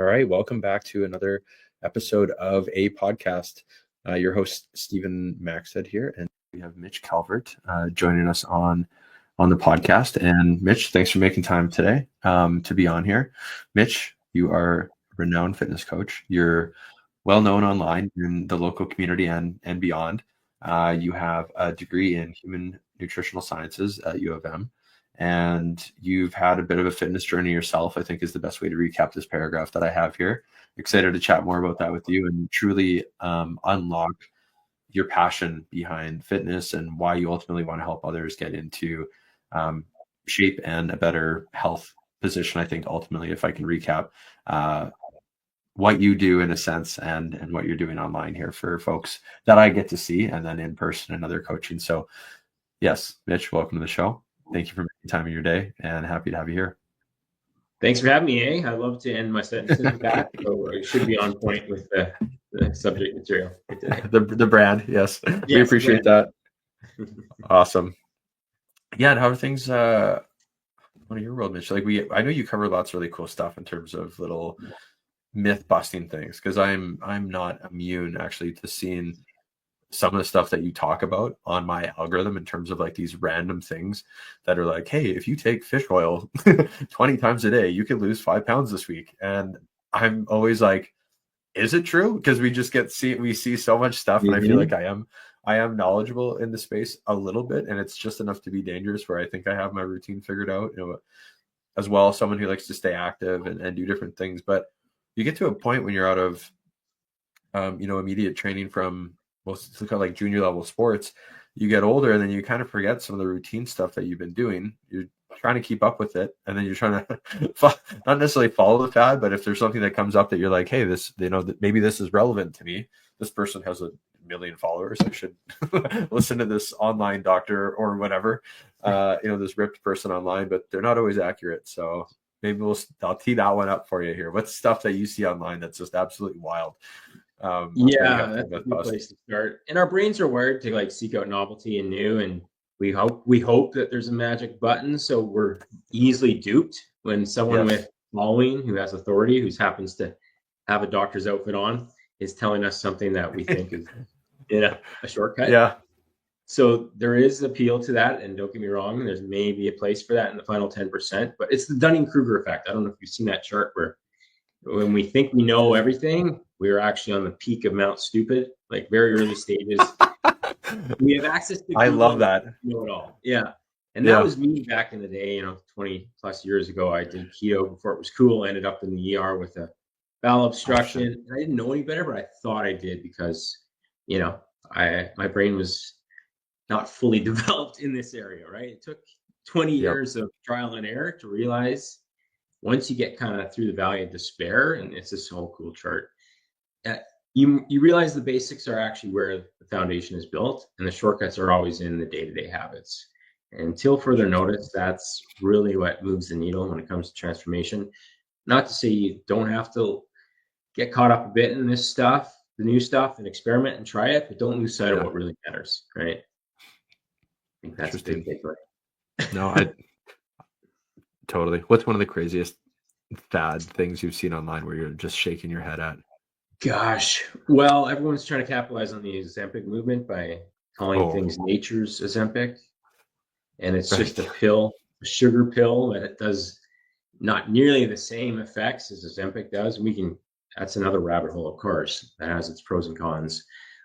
All right, welcome back to another episode of a podcast. Your host Stephen Maxted here, and we have Mitch Calvert joining us on the podcast. And Mitch, thanks for making time today to be on here. Mitch, you are a renowned fitness coach. You're well known online in the local community and beyond. You have a degree in human nutritional sciences at U of M. And you've had a bit of a fitness journey yourself, I think is the best way to recap this paragraph that I have here. Excited to chat more about that with you and truly unlock your passion behind fitness and why you ultimately want to help others get into shape and a better health position. I think ultimately, if I can recap what you do in a sense and what you're doing online here for folks that I get to see and then in person and other coaching. So yes, Mitch, welcome to the show. Thank you for making time of your day and happy to have you here. Thanks for having me, I love to end my sentences with that. So it should be on point with the subject material today. The brand, yes. We appreciate that. Awesome. Yeah, and how are things on your world, Mitch? Like I know you cover lots of really cool stuff in terms of little myth busting things, because I'm not immune actually to seeing some of the stuff that you talk about on my algorithm in terms of like these random things that are like, hey, if you take fish oil 20 times a day, you could lose 5 pounds this week. And I'm always like, is it true? Because we see so much stuff, and I feel like I am knowledgeable in the space a little bit, and it's just enough to be dangerous where I think I have my routine figured out, as well as someone who likes to stay active and do different things. But you get to a point when you're out of immediate training from most kind of like junior level sports, you get older and then you kind of forget some of the routine stuff that you've been doing. You're trying to keep up with it, and then you're trying to not necessarily follow the fad, but if there's something that comes up that you're like, hey, this, that maybe this is relevant to me. This person has 1 million followers. I should listen to this online doctor or whatever, this ripped person online, but they're not always accurate. So maybe I'll tee that one up for you here. What's stuff that you see online that's just absolutely wild? That's a good place to start. And our brains are wired to like seek out novelty and new, and we hope that there's a magic button, so we're easily duped when someone with following, who has authority, who happens to have a doctor's outfit on, is telling us something that we think is a shortcut. Yeah. So there is appeal to that, and don't get me wrong, there's maybe a place for that in the final 10%, but it's the Dunning-Kruger effect. I don't know if you've seen that chart where when we think we know everything, we're actually on the peak of Mount Stupid, like very early stages. We have access to Google. I love that. Know it all. Yeah. And that was me back in the day, 20 plus years ago. I did keto before it was cool. I ended up in the ER with a bowel obstruction. And I didn't know any better, but I thought I did because, my brain was not fully developed in this area, right? It took 20 years of trial and error to realize once you get kind of through the valley of despair, and it's this whole cool chart, you realize the basics are actually where the foundation is built, and the shortcuts are always in the day-to-day habits. And until further notice, that's really what moves the needle when it comes to transformation. Not to say you don't have to get caught up a bit in this stuff, the new stuff, and experiment and try it, but don't lose sight of what really matters, right? I think that's a big takeaway. No, totally. What's one of the craziest fad things you've seen online where you're just shaking your head at? Gosh, well, everyone's trying to capitalize on the Ozempic movement by calling things nature's Ozempic. And it's just a pill, a sugar pill, that it does not nearly the same effects as Ozempic does. That's another rabbit hole, of course, that has its pros and cons.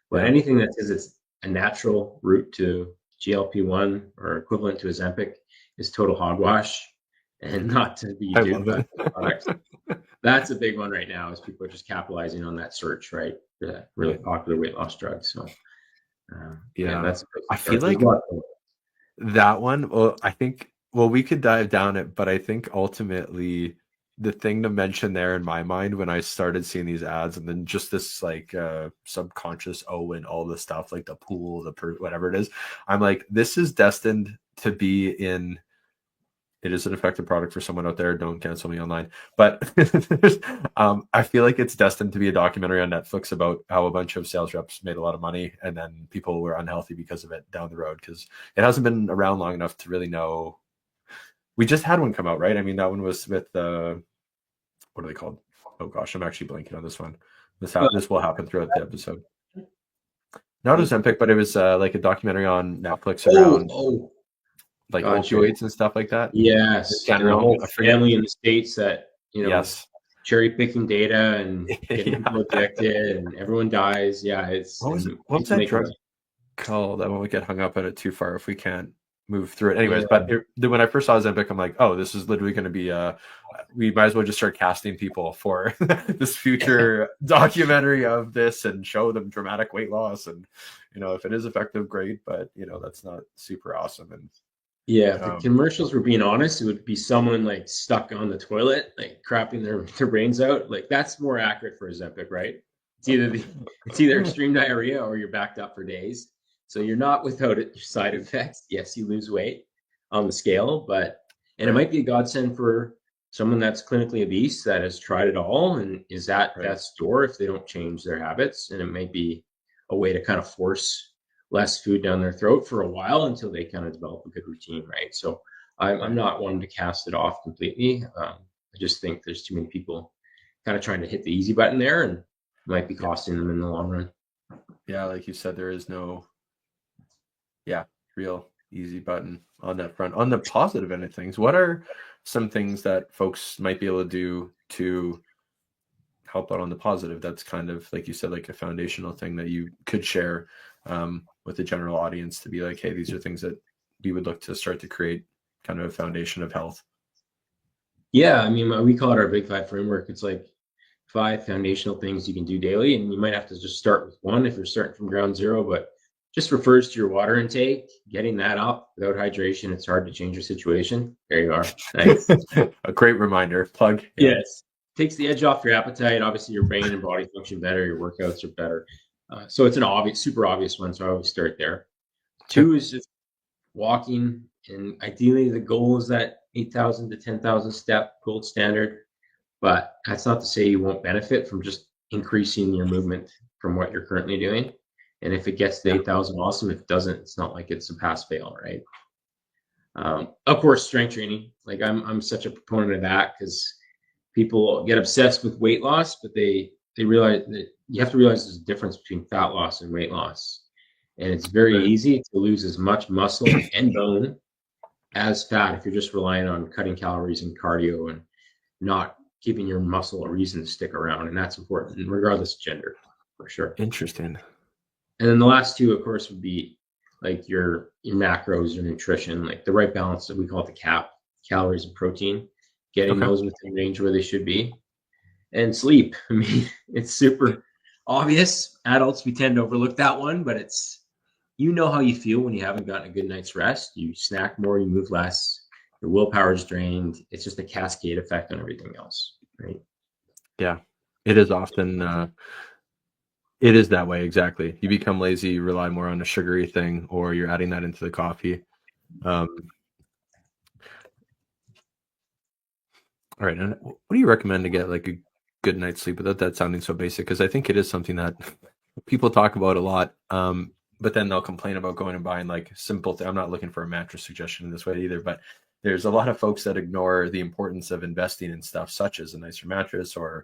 But anything that says it's a natural route to GLP-1 or equivalent to Ozempic is total hogwash, and not to be duped by the products. That's a big one right now, is people are just capitalizing on that search, right? For that really popular weight loss drug. So that's I feel like that one, we could dive down it, but I think ultimately the thing to mention there in my mind when I started seeing these ads, and then just this like subconscious and all this stuff, like the pool, whatever it is, I'm like, this is destined to be in. It is an effective product for someone out there. Don't cancel me online. But I feel like it's destined to be a documentary on Netflix about how a bunch of sales reps made a lot of money and then people were unhealthy because of it down the road, because it hasn't been around long enough to really know. We just had one come out, right? I mean, that one was with what are they called? Oh gosh, I'm actually blanking on this one. This will happen throughout the episode. Not Ozempic, but it was like a documentary on Netflix around like opioids and stuff like that. Yes, and the whole family in the States that cherry picking data and getting people addicted, and everyone dies. Yeah, what's that drug called? I won't get hung up on it too far if we can't move through it. Anyways, but when I first saw Ozempic, I'm like, oh, this is literally going to be we might as well just start casting people for this future documentary of this and show them dramatic weight loss. And, if it is effective, great, but that's not super awesome. And if the commercials were being honest, it would be someone like stuck on the toilet, like crapping their brains out. Like that's more accurate for Ozempic, right? It's either extreme diarrhea or you're backed up for days. So you're not without side effects. Yes, you lose weight on the scale, and it might be a godsend for someone that's clinically obese that has tried it all and is at death's door if they don't change their habits. And it might be a way to kind of force less food down their throat for a while until they kind of develop a good routine, right? So I'm not one to cast it off completely. I just think there's too many people kind of trying to hit the easy button there, and it might be costing them in the long run. Yeah, like you said, there is no real easy button on that front. On the positive end of things, what are some things that folks might be able to do to help out on the positive? That's kind of, like you said, like a foundational thing that you could share with the general audience to be like, hey, these are things that we would look to start to create kind of a foundation of health. Yeah, I mean, we call it our Big Five framework. It's like 5 foundational things you can do daily, and you might have to just start with one if you're starting from ground zero, but just refers to your water intake, getting that up. Without hydration, it's hard to change your situation. There you are. Nice. A great reminder. Plug. Yes. Takes the edge off your appetite. Obviously, your brain and body function better. Your workouts are better. So it's an super obvious one. So I always start there. 2 is just walking. And ideally, the goal is that 8,000 to 10,000 step gold standard. But that's not to say you won't benefit from just increasing your movement from what you're currently doing. And if it gets to 8,000, awesome. If it doesn't, it's not like it's a pass fail, right? Of course, strength training. Like I'm such a proponent of that because people get obsessed with weight loss, but they realize that you have to realize there's a difference between fat loss and weight loss. And it's very easy to lose as much muscle and bone as fat if you're just relying on cutting calories and cardio and not giving your muscle a reason to stick around. And that's important regardless of gender, for sure. Interesting. And then the last 2, of course, would be like your macros, your nutrition, like the right balance that we call it the CAP, calories and protein, getting those within range where they should be. And sleep. I mean, it's super obvious. Adults, we tend to overlook that one, but it's, how you feel when you haven't gotten a good night's rest. You snack more, you move less, your willpower is drained. It's just a cascade effect on everything else, right? Yeah, it is often... It is that way, exactly. You become lazy, you rely more on a sugary thing, or you're adding that into the coffee. All right, and what do you recommend to get like a good night's sleep without that sounding so basic? Because I think it is something that people talk about a lot, but then they'll complain about going and buying like simple I'm not looking for a mattress suggestion in this way either, but there's a lot of folks that ignore the importance of investing in stuff such as a nicer mattress or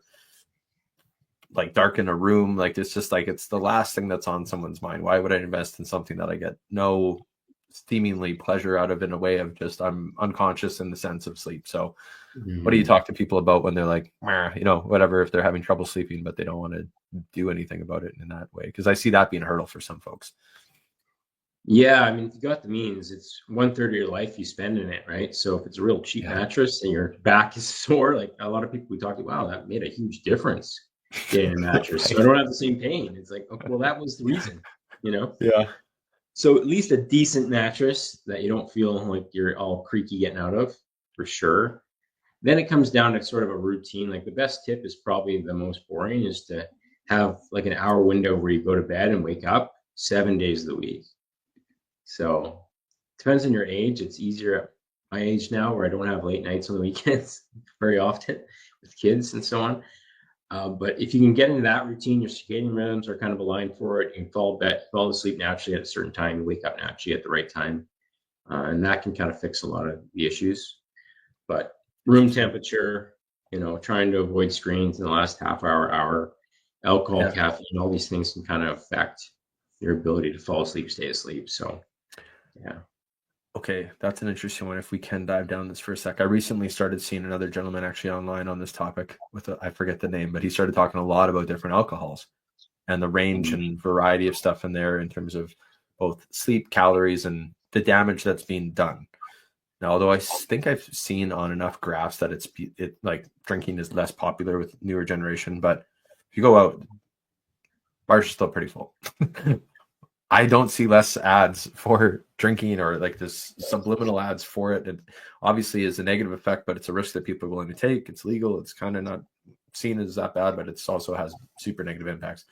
like darken a room. Like it's just like it's the last thing that's on someone's mind. Why would I invest in something that I get no seemingly pleasure out of in a way of just I'm unconscious in the sense of sleep? So what do you talk to people about when they're like, whatever, if they're having trouble sleeping, but they don't want to do anything about it in that way? Because I see that being a hurdle for some folks. Yeah, I mean, if you got the means, it's 1/3 of your life you spend in it, right? So if it's a real cheap mattress and your back is sore, like a lot of people we talk to, wow, that made a huge difference getting a mattress. So I don't have the same pain. It's like, okay, well, that was the reason, Yeah. So at least a decent mattress that you don't feel like you're all creaky getting out of, for sure. Then it comes down to sort of a routine. Like the best tip is probably the most boring, is to have like an hour window where you go to bed and wake up 7 days of the week. So it depends on your age. It's easier at my age now where I don't have late nights on the weekends very often with kids and so on. But if you can get into that routine, your circadian rhythms are kind of aligned for it. You can fall asleep naturally at a certain time, you wake up naturally at the right time. And that can kind of fix a lot of the issues. But room temperature, trying to avoid screens in the last half hour, alcohol, caffeine, all these things can kind of affect your ability to fall asleep, stay asleep. So, yeah. Okay, that's an interesting one. If we can dive down this for a sec. I recently started seeing another gentleman actually online on this topic I forget the name, but he started talking a lot about different alcohols and the range and variety of stuff in there in terms of both sleep, calories, and the damage that's being done. Now, although I think I've seen on enough graphs that it like drinking is less popular with newer generation, but if you go out, bars are still pretty full. I don't see less ads for drinking or like this subliminal ads for it. It obviously is a negative effect, but it's a risk that people are willing to take. It's legal. It's kind of not seen as that bad, but it also has super negative impacts.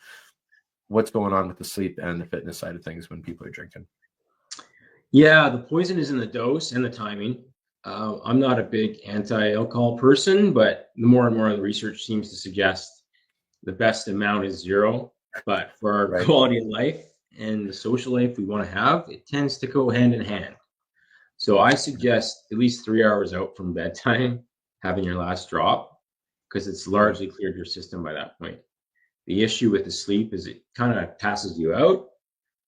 What's going on with the sleep and the fitness side of things when people are drinking? Yeah, the poison is in the dose and the timing. I'm not a big anti-alcohol person, but the more and more of the research seems to suggest the best amount is 0. But for our quality of life and the social life we want to have, it tends to go hand in hand. So I suggest at least 3 hours out from bedtime, having your last drop, because it's largely cleared your system by that point. The issue with the sleep is it kind of passes you out,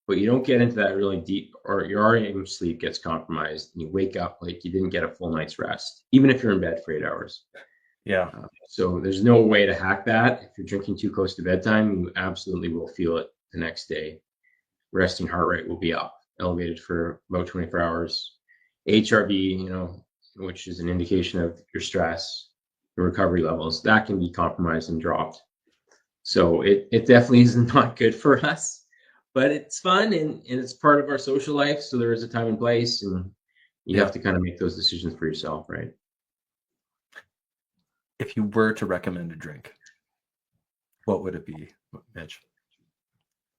but you don't get into that really deep, or your REM sleep gets compromised and you wake up like you didn't get a full night's rest, even if you're in bed for 8 hours. Yeah. So there's no way to hack that. If you're drinking too close to bedtime, you absolutely will feel it the next day. Resting heart rate will be up, elevated for about 24 hours. HRV, which is an indication of your stress, your recovery levels, that can be compromised and dropped. So it definitely is not good for us, but it's fun and it's part of our social life. So there is a time and place, and you have to kind of make those decisions for yourself, right? If you were to recommend a drink, what would it be, Mitch?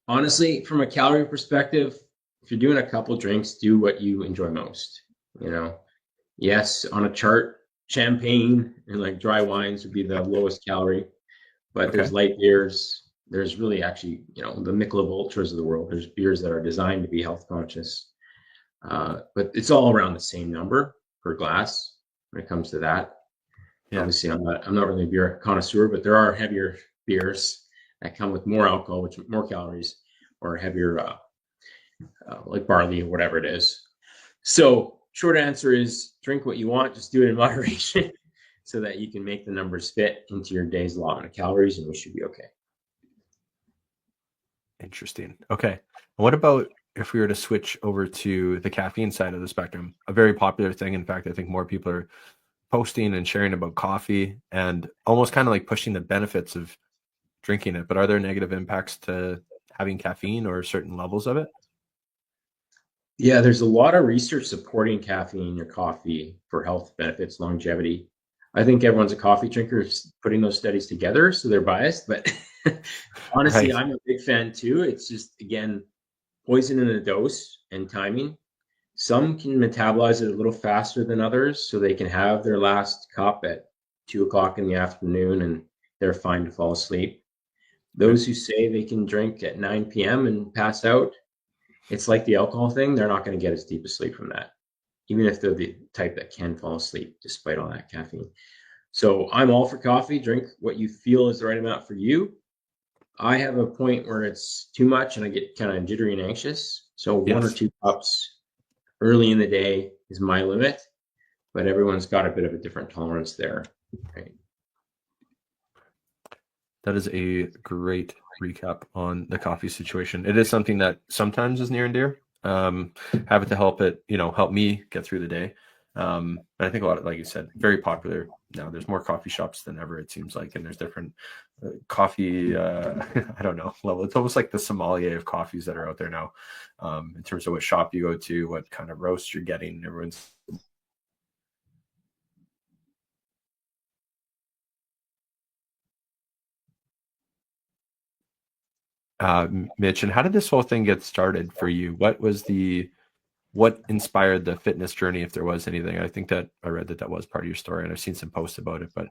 Honestly, from a calorie perspective, if you're doing a couple drinks, do what you enjoy most. Yes, on a chart, champagne and like dry wines would be the lowest calorie, but there's light beers. There's really actually, the Michelob Ultras of the world. There's beers that are designed to be health conscious, but it's all around the same number per glass when it comes to that. Yeah. Obviously, I'm not really a beer connoisseur, but there are heavier beers that come with more alcohol, which more calories, or heavier, like barley or whatever it is. So short answer is drink what you want, just do it in moderation so that you can make the numbers fit into your day's allotment of calories, and we should be okay. Interesting. Okay. What about if we were to switch over to the caffeine side of the spectrum? A very popular thing. In fact, I think more people are posting and sharing about coffee and almost kind of like pushing the benefits of drinking it. But are there negative impacts to having caffeine or certain levels of it? Yeah, there's a lot of research supporting caffeine in your coffee for health benefits, longevity. I think everyone's a coffee drinker putting those studies together, so they're biased. But honestly, I'm a big fan too. It's just, again, poison in a dose and timing. Some can metabolize it a little faster than others, so they can have their last cup at 2:00 in the afternoon and they're fine to fall asleep. Those who say they can drink at 9 p.m. and pass out, it's like the alcohol thing. They're not going to get as deep a sleep from that, even if they're the type that can fall asleep despite all that caffeine. So I'm all for coffee. Drink what you feel is the right amount for you. I have a point where it's too much and I get kind of jittery and anxious. So 1 or 2 cups early in the day is my limit, but everyone's got a bit of a different tolerance there. Right? That is a great recap on the coffee situation. It is something that sometimes is near and dear. Have it to help me get through the day. And I think a lot of, like you said, very popular now. There's more coffee shops than ever, it seems like, and there's different coffee. I don't know level. It's almost like the sommelier of coffees that are out there now, in terms of what shop you go to, what kind of roast you're getting. Everyone's Mitch, and how did this whole thing get started for you? What inspired the fitness journey, if there was anything? I think that I read that was part of your story, and I've seen some posts about it, but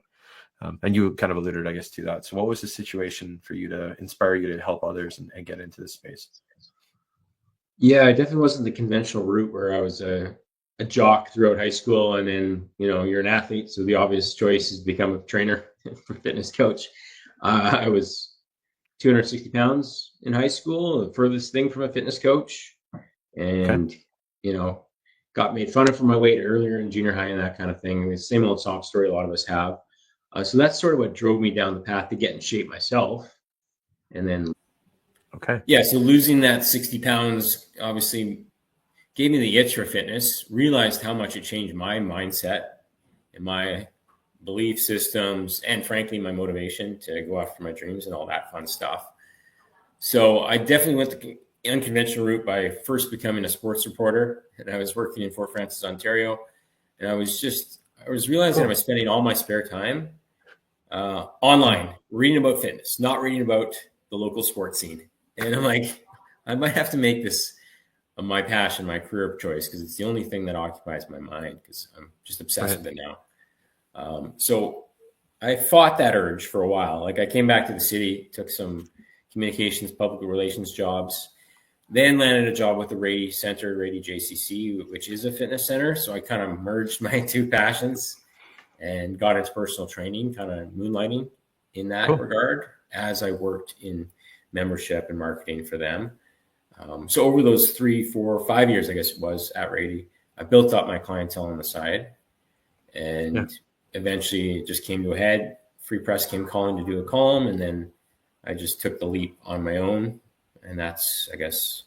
and you kind of alluded, I guess, to that. So what was the situation for you to inspire you to help others and get into this space? Yeah, I definitely wasn't the conventional route where I was a a jock throughout high school, and then you're an athlete, so the obvious choice is to become a trainer for fitness coach. I was 260 pounds in high school, the furthest thing from a fitness coach, and got made fun of for my weight earlier in junior high and that kind of thing. The same old sob story a lot of us have. So that's sort of what drove me down the path to get in shape myself. And then, so losing that 60 pounds obviously gave me the itch for fitness, realized how much it changed my mindset and my belief systems, and frankly, my motivation to go after my dreams and all that fun stuff. So I definitely went the unconventional route by first becoming a sports reporter, and I was working in Fort Francis, Ontario. And I was realizing I was spending all my spare time online, reading about fitness, not reading about the local sports scene. And I'm like, I might have to make this my passion, my career of choice, because it's the only thing that occupies my mind, because I'm just obsessed with it now. So I fought that urge for a while. Like, I came back to the city, took some communications, public relations jobs, then landed a job with the Rady Center, Rady JCC, which is a fitness center. So I kind of merged my two passions and got into personal training, kind of moonlighting in that regard as I worked in membership and marketing for them. So over those 3, 4, 5 years, I guess it was, at Rady, I built up my clientele on the side, and eventually it just came to a head. Free Press came calling to do a column, and then I just took the leap on my own. And that's, I guess,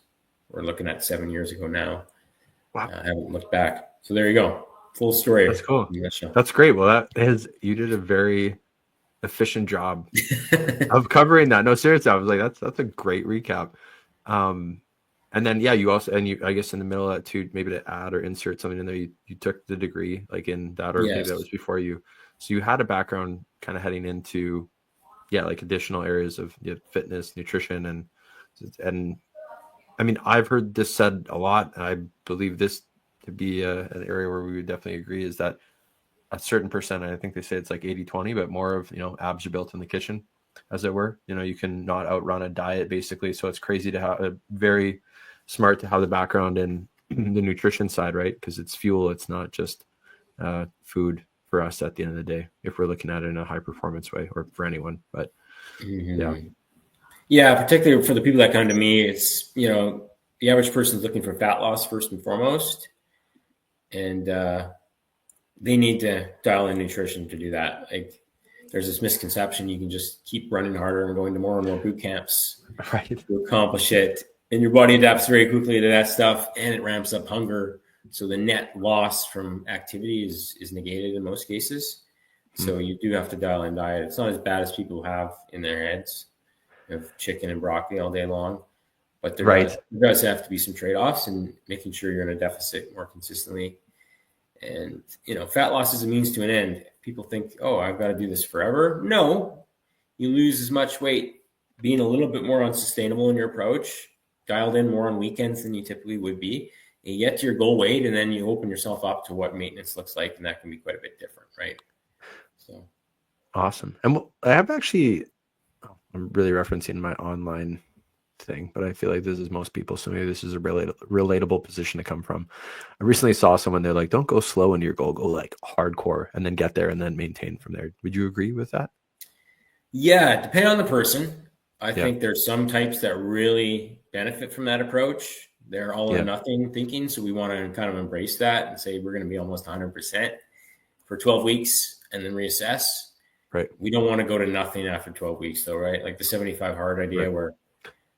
we're looking at 7 years ago now. Wow. I haven't looked back. So there you go. Full story. That's cool. That's great. Well, you did a very efficient job of covering that. No, seriously, I was like, that's a great recap. And then, you also, I guess in the middle of that too, maybe to add or insert something in there, you took the degree like in that, or maybe that was before you. So you had a background kind of heading into, like additional areas of fitness, nutrition, and I mean, I've heard this said a lot, and I believe this to be an area where we would definitely agree, is that a certain percent, I think they say it's like 80-20, but more of, abs are built in the kitchen, as it were. You can not outrun a diet, basically. So it's crazy to have very smart to have the background in the nutrition side, right? Because it's fuel. It's not just food for us at the end of the day, if we're looking at it in a high performance way, or for anyone. But particularly for the people that come to me, it's, the average person is looking for fat loss first and foremost. And they need to dial in nutrition to do that. Like, there's this misconception you can just keep running harder and going to more and more boot camps to accomplish it. And your body adapts very quickly to that stuff, and it ramps up hunger. So the net loss from activity is negated in most cases. So you do have to dial in diet. It's not as bad as people have in their heads of chicken and broccoli all day long. But there does have to be some trade-offs, and making sure you're in a deficit more consistently. And, fat loss is a means to an end. People think, oh, I've got to do this forever. No, you lose as much weight being a little bit more unsustainable in your approach, dialed in more on weekends than you typically would be. You get to your goal weight, and then you open yourself up to what maintenance looks like, and that can be quite a bit different, right? So awesome. And I have actually, I'm really referencing my online thing, but I feel like this is most people, so maybe this is a relatable position to come from. I recently saw someone, they're like, don't go slow into your goal, go like hardcore, and then get there and then maintain from there. Would you agree with that? Yeah, depending on the person. I think there's some types that really benefit from that approach. They're all or nothing thinking, so we want to kind of embrace that and say we're going to be almost 100% for 12 weeks and then reassess. Right. We don't want to go to nothing after 12 weeks, though, right? Like the 75 hard idea, where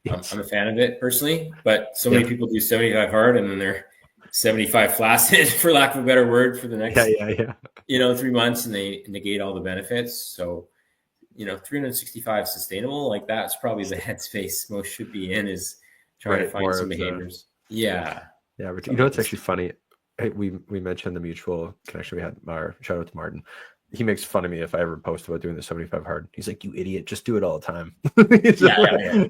I'm a fan of it personally, but so many people do 75 hard and then they're 75 flaccid, for lack of a better word, for the next 3 months, and they negate all the benefits. So 365 sustainable, like that's probably the headspace most should be in, is trying to find some behaviors. But it's actually funny. We mentioned the mutual connection we had. Our shout out to Martin. He makes fun of me if I ever post about doing the 75 hard. He's like, you idiot, just do it all the time.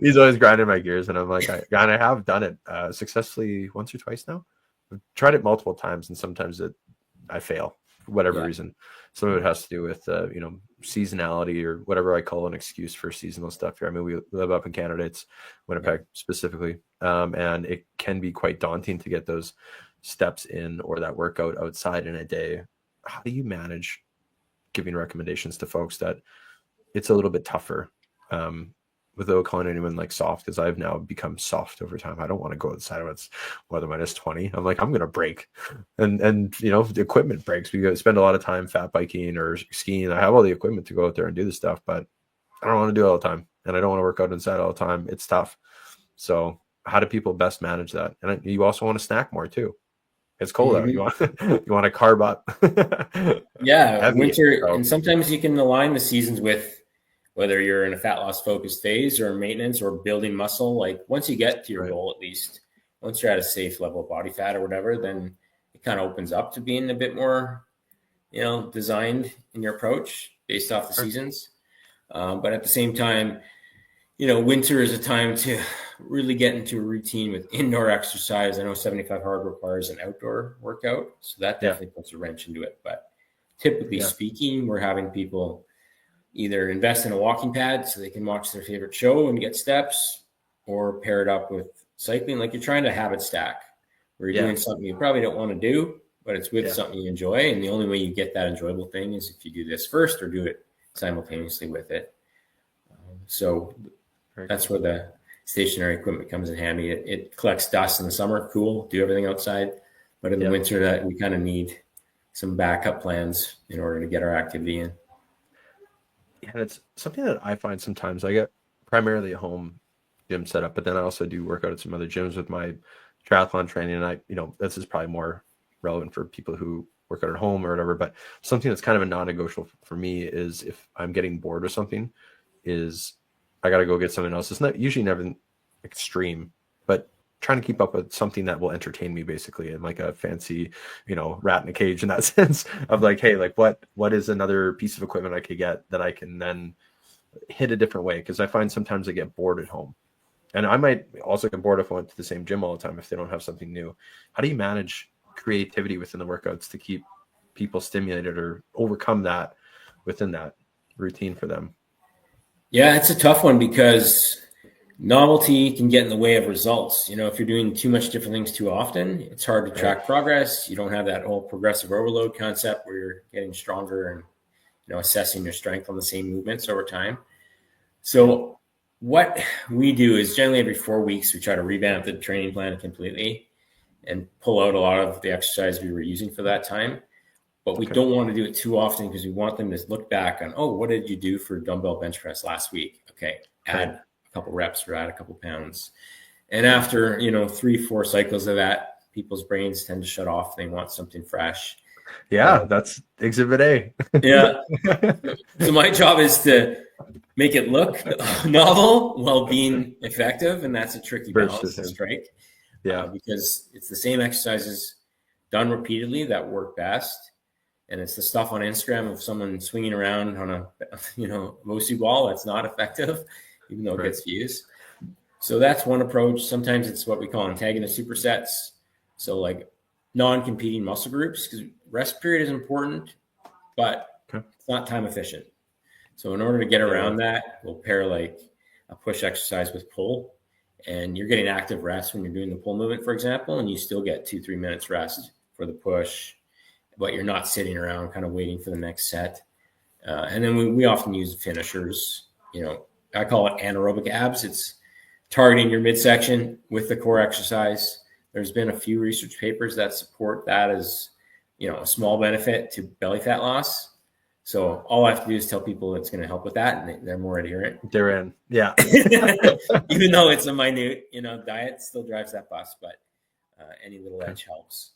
He's always grinding my gears, and I'm like, I have done it successfully once or twice now. I've tried it multiple times, and sometimes I fail for whatever reason. Some of it has to do with seasonality, or whatever I call an excuse for seasonal stuff here. I mean, we live up in Canada, it's Winnipeg specifically, and it can be quite daunting to get those steps in or that workout outside in a day, how do you manage giving recommendations to folks that it's a little bit tougher, without calling anyone like soft? Because I've now become soft over time. I don't want to go outside when it's weather -20. I'm like, I'm gonna break, and the equipment breaks. We spend a lot of time fat biking or skiing. I have all the equipment to go out there and do this stuff, but I don't want to do it all the time, and I don't want to work out inside all the time. It's tough. So how do people best manage that? And you also want to snack more too. It's cold out. You want to carb up. Yeah, winter, and sometimes you can align the seasons with whether you're in a fat loss focused phase or maintenance or building muscle. Like once you get to your goal, at least once you're at a safe level of body fat or whatever, then it kind of opens up to being a bit more, designed in your approach based off the seasons. But at the same time, winter is a time to really get into a routine with indoor exercise. I know 75 hard requires an outdoor workout, so that definitely puts a wrench into it. But typically speaking, we're having people either invest in a walking pad so they can watch their favorite show and get steps, or pair it up with cycling. Like you're trying to habit stack where you're doing something you probably don't want to do, but it's with something you enjoy. And the only way you get that enjoyable thing is if you do this first or do it simultaneously with it. So that's where the stationary equipment comes in handy. It collects dust in the summer, cool, do everything outside. But in the winter, that we kind of need some backup plans in order to get our activity in. Yeah, it's something that I find sometimes. I get primarily a home gym setup, but then I also do work out at some other gyms with my triathlon training. And this is probably more relevant for people who work out at home or whatever, but something that's kind of a non-negotiable for me is if I'm getting bored with something, is I got to go get something else. It's not usually never extreme, but trying to keep up with something that will entertain me, basically, and like a fancy, rat in a cage in that sense of like, hey, like what is another piece of equipment I could get that I can then hit a different way? Because I find sometimes I get bored at home, and I might also get bored if I went to the same gym all the time if they don't have something new. How do you manage creativity within the workouts to keep people stimulated or overcome that within that routine for them? Yeah, it's a tough one because novelty can get in the way of results. If you're doing too much different things too often, it's hard to track progress. You don't have that whole progressive overload concept where you're getting stronger and assessing your strength on the same movements over time. So what we do is generally every 4 weeks, we try to revamp the training plan completely and pull out a lot of the exercise we were using for that time. But we don't want to do it too often because we want them to look back on, what did you do for dumbbell bench press last week? Okay, add a couple reps or add a couple pounds. And after, 3-4 cycles of that, people's brains tend to shut off. They want something fresh. Yeah, that's exhibit A. Yeah. So my job is to make it look novel while being effective. And that's a tricky balance to strike. Yeah. Because it's the same exercises done repeatedly that work best. And it's the stuff on Instagram of someone swinging around on a, Mosu ball that's not effective, even though it gets views. So that's one approach. Sometimes it's what we call antagonist supersets. So like non-competing muscle groups, because rest period is important, but it's not time efficient. So in order to get around that, we'll pair like a push exercise with pull. And you're getting active rest when you're doing the pull movement, for example, and you still get 2-3 minutes rest for the push, but you're not sitting around kind of waiting for the next set. And then we often use finishers. I call it anaerobic abs. It's targeting your midsection with the core exercise. There's been a few research papers that support that as, a small benefit to belly fat loss. So all I have to do is tell people it's going to help with that, and they're more adherent. They're in, yeah. Even though it's a minute, diet still drives that bus, but any little edge helps.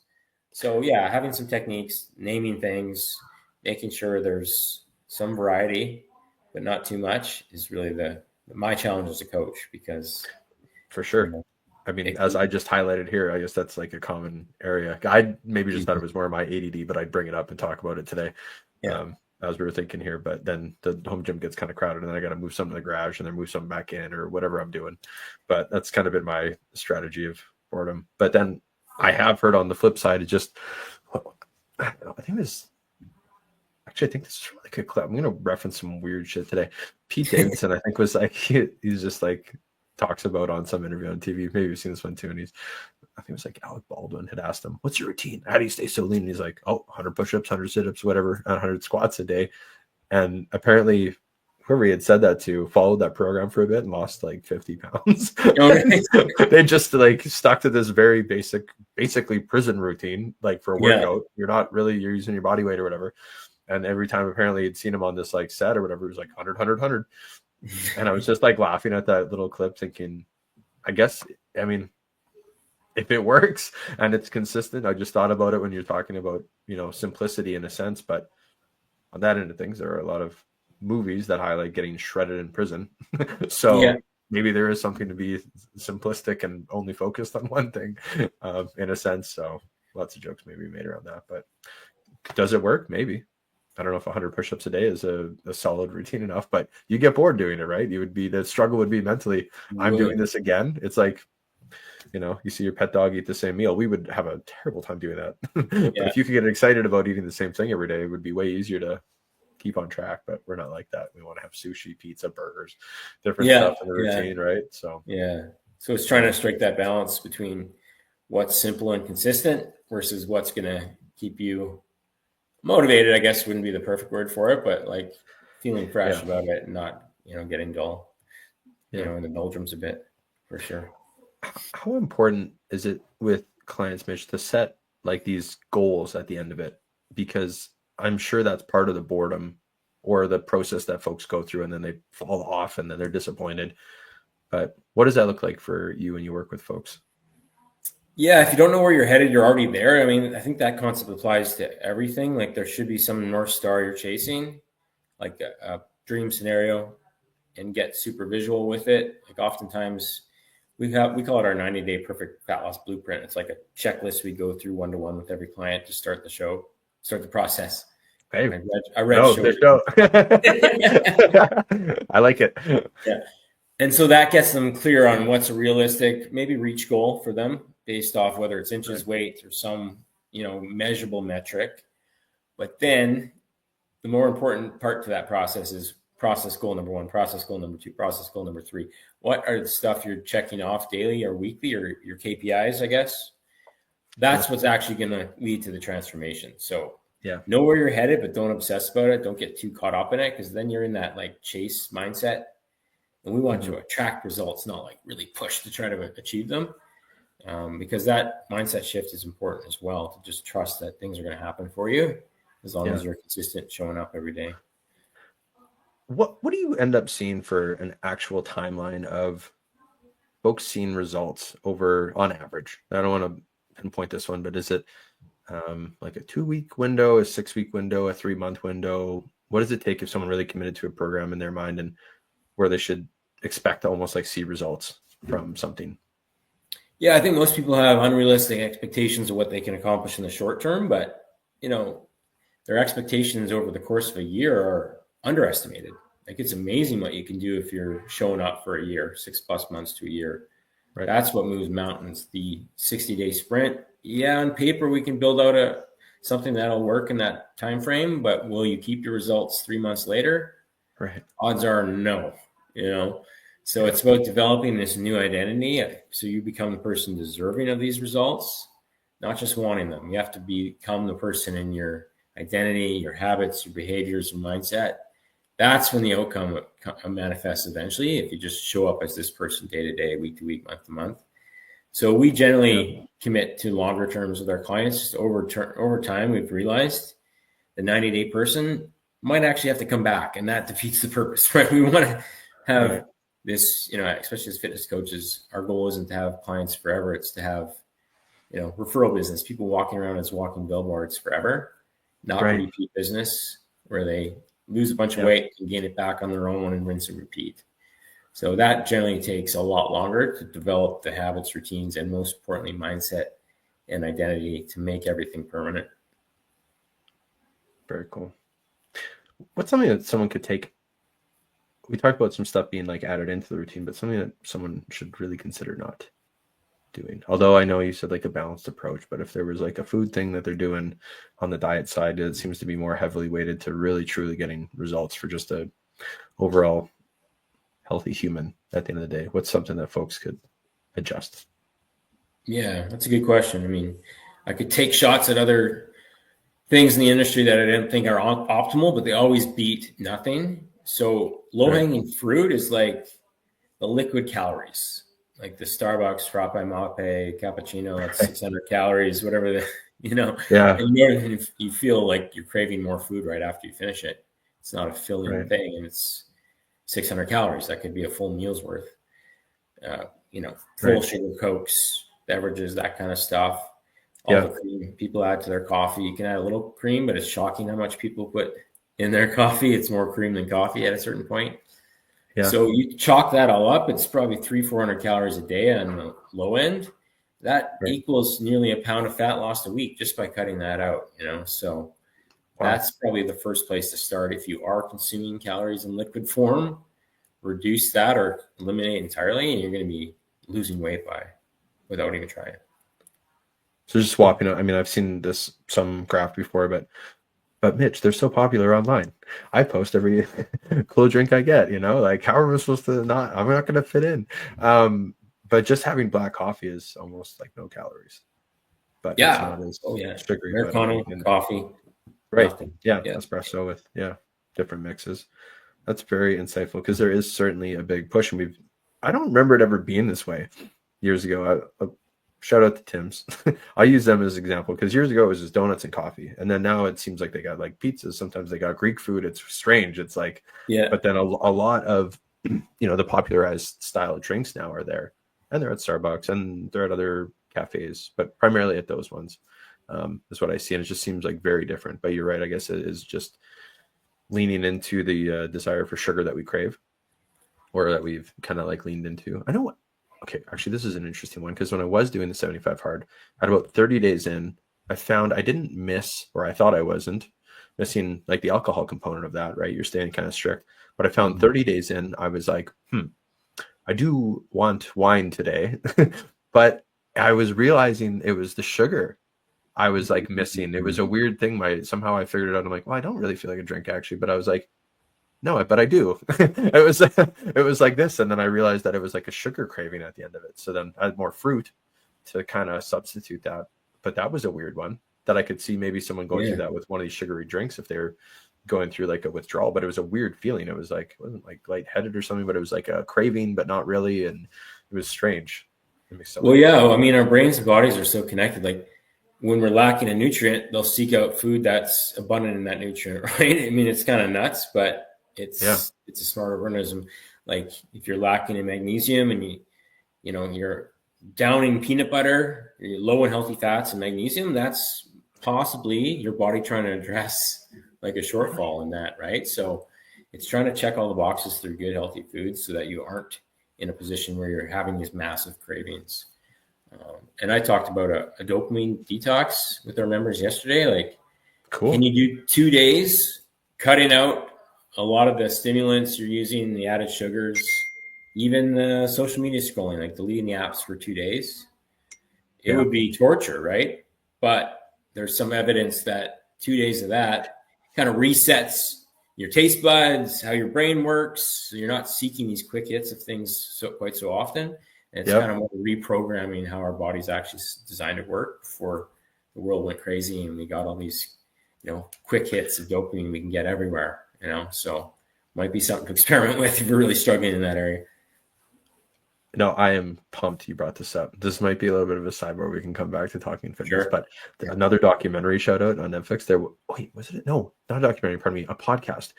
So yeah, having some techniques, naming things, making sure there's some variety, but not too much is really my challenge as a coach, because for sure. I mean, as I just highlighted here, I guess that's like a common area. I maybe just thought it was more of my ADD, but I'd bring it up and talk about it today. As we were thinking here, but then the home gym gets kind of crowded and then I got to move something to the garage and then move something back in or whatever I'm doing. But that's kind of been my strategy of boredom. But then I have heard on the flip side, I think this is a really good clip. I'm going to reference some weird shit today. Pete Davidson, I think, was like, he's just like talks about on some interview on TV. Maybe you've seen this one too. And I think it was like Alec Baldwin had asked him, "What's your routine? How do you stay so lean?" And he's like, "Oh, 100 push-ups, 100 sit-ups, whatever, 100 squats a day." And apparently whoever he had said that to followed that program for a bit and lost like 50 pounds. They just like stuck to this very basically prison routine, like for a workout. You're using your body weight or whatever. And every time apparently he'd seen him on this like set or whatever, it was like 100, 100, 100. And I was just like laughing at that little clip thinking, I mean, if it works and it's consistent, I just thought about it when you're talking about, simplicity in a sense, but on that end of things, there are a lot of movies that highlight getting shredded in prison. So maybe there is something to be simplistic and only focused on one thing, in a sense. So lots of jokes maybe made around that, but does it work? Maybe. I don't know if 100 push-ups a day is a solid routine enough, but you get bored doing it, right? The struggle would be mentally, I'm doing this again. It's like, you see your pet dog eat the same meal. We would have a terrible time doing that. But if you could get excited about eating the same thing every day, it would be way easier to keep on track. But we're not like that. We want to have sushi, pizza, burgers, different stuff in the routine, right? So so it's trying to strike that balance between what's simple and consistent versus what's going to keep you motivated. I guess wouldn't be the perfect word for it, but like feeling fresh about it and not getting dull in the doldrums a bit, for sure. How important is it with clients, Mitch, to set like these goals at the end of it? Because I'm sure that's part of the boredom or the process that folks go through, and then they fall off and then they're disappointed. But what does that look like for you when you work with folks? Yeah, if you don't know where you're headed, you're already there. I mean, I think that concept applies to everything. Like there should be some North Star you're chasing, like a dream scenario, and get super visual with it. Like oftentimes we call it our 90-day perfect fat loss blueprint. It's like a checklist we go through one-to-one with every client to start the process. Hey, I read show. I like it. Yeah. And so that gets them clear on what's a realistic, maybe reach goal for them based off whether it's inches, weight, or some, measurable metric. But then the more important part to that process is process goal number 1, process goal number 2, process goal number 3. What are the stuff you're checking off daily or weekly, or your KPIs, I guess? That's what's actually going to lead to the transformation. So know where you're headed, but don't obsess about it. Don't get too caught up in it, because then you're in that like chase mindset. And we want to attract results, not like really push to try to achieve them. Because that mindset shift is important as well, to just trust that things are going to happen for you as long as you're consistent showing up every day. What do you end up seeing for an actual timeline of folks seeing results over on average? I don't want to pinpoint this one, but is it like a 2-week window, a 6-week window, a 3-month window? What does it take if someone really committed to a program in their mind, and where they should expect to almost like see results from something? Yeah, I think most people have unrealistic expectations of what they can accomplish in the short term, but their expectations over the course of a year are underestimated. Like it's amazing what you can do if you're showing up for a year, 6+ months to a year. Right. That's what moves mountains. The 60-day sprint. Yeah, on paper we can build out something that'll work in that time frame, but will you keep your results 3 months later? Right. Odds are no. So it's about developing this new identity, so you become the person deserving of these results, not just wanting them. You have to become the person in your identity, your habits, your behaviors, your mindset. That's when the outcome manifests eventually, if you just show up as this person day to day, week to week, month to month. So we generally commit to longer terms with our clients. Just over time, we've realized the 90-day person might actually have to come back, and that defeats the purpose, right? We want to have this, especially as fitness coaches, our goal isn't to have clients forever. It's to have, referral business, people walking around as walking billboards forever, not repeat business where they lose a bunch of weight and gain it back on their own and rinse and repeat. So that generally takes a lot longer to develop the habits, routines, and most importantly, mindset and identity to make everything permanent. Very cool. What's something that someone could take? We talked about some stuff being like added into the routine, but something that someone should really consider not doing. Although I know you said like a balanced approach, but if there was like a food thing that they're doing on the diet side, it seems to be more heavily weighted to really truly getting results for just a overall healthy human at the end of the day? What's something that folks could adjust? Yeah, that's a good question. I mean, I could take shots at other things in the industry that I didn't think are optimal, but they always beat nothing. So low-hanging fruit is like the liquid calories, like the Starbucks frappe mappe cappuccino, that's 600 calories, whatever the, Yeah. And you feel like you're craving more food right after you finish it. It's not a filling thing, and it's 600 calories. That could be a full meal's worth. Full sugar Cokes, beverages, that kind of stuff. All the cream people add to their coffee. You can add a little cream, but it's shocking how much people put in their coffee. It's more cream than coffee at a certain point. Yeah. So you chalk that all up. It's probably 300-400 calories a day on the low end. That equals nearly a pound of fat lost a week just by cutting that out. So that's probably the first place to start. If you are consuming calories in liquid form, reduce that or eliminate it entirely, and you're going to be losing weight without even trying it. So just swapping it. I mean, I've seen some graph before, but Mitch, they're so popular online. I post every cool drink I get, like how am I supposed to I'm not going to fit in. But just having black coffee is almost like no calories. But it's not as sugary. Americano, coffee. Right. Nothing. Yeah. Espresso with, different mixes. That's very insightful because there is certainly a big push. And I don't remember it ever being this way years ago. Shout out to Tim's. I use them as an example because years ago it was just donuts and coffee. And then now it seems like they got like pizzas. Sometimes they got Greek food. It's strange. It's like, but then a lot of, the popularized style of drinks now are there, and they're at Starbucks and they're at other cafes, but primarily at those ones is what I see. And it just seems like very different, but you're right. I guess it is just leaning into the desire for sugar that we crave, or that we've kind of like leaned into. I know what. Okay, actually, this is an interesting one because when I was doing the 75 hard, at about 30 days in, I found I didn't miss, or I thought I wasn't missing, like the alcohol component of that, right? You're staying kind of strict. But I found 30 days in, I was like, I do want wine today. But I was realizing it was the sugar I was like missing. It was a weird thing. Somehow I figured it out. I'm like, well, I don't really feel like a drink actually. But I was like, no, but I do. It was like this, and then I realized that it was like a sugar craving at the end of it. So then I had more fruit to kind of substitute that. But that was a weird one that I could see maybe someone going through that with one of these sugary drinks if they're going through like a withdrawal. But it was a weird feeling. It was like, it wasn't like lightheaded or something, but it was like a craving, but not really, and it was strange. I mean, our brains and bodies are so connected. Like when we're lacking a nutrient, they'll seek out food that's abundant in that nutrient, right? I mean, it's kind of nuts, but it's a smart organism. Like if you're lacking in magnesium and you're downing peanut butter, you're low in healthy fats and magnesium, that's possibly your body trying to address like a shortfall in that, right? So it's trying to check all the boxes through good healthy foods so that you aren't in a position where you're having these massive cravings. And I talked about a dopamine detox with our members yesterday. Like, cool. Can you do 2 days cutting out a lot of the stimulants you're using, the added sugars, even the social media scrolling, like deleting the apps for 2 days? It would be torture, right? But there's some evidence that 2 days of that kind of resets your taste buds, how your brain works. So you're not seeking these quick hits of things quite so often. And it's kind of more reprogramming how our body's actually designed to work before the world went crazy and we got all these, quick hits of dopamine we can get everywhere. So might be something to experiment with if you're really struggling in that area. No, I am pumped you brought this up. This might be a little bit of a sidebar. We can come back to talking fitness, but another documentary shout out on Netflix. Was it? No, not a documentary. Pardon me, a podcast.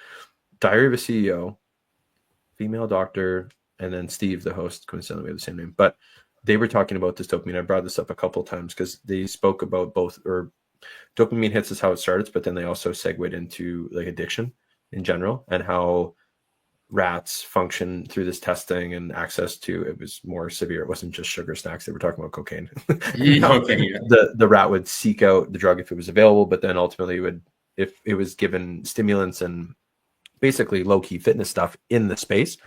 Diary of a CEO, female doctor, and then Steve, the host. Coincidentally, we have the same name, but they were talking about this dopamine. I brought this up a couple of times because they spoke about both, or dopamine hits is how it starts, but then they also segued into like addiction in general and how rats function through this testing and access to it was more severe. It wasn't just sugar snacks. They were talking about cocaine. The rat would seek out the drug if it was available, but then ultimately if it was given stimulants and basically low-key fitness stuff in the space.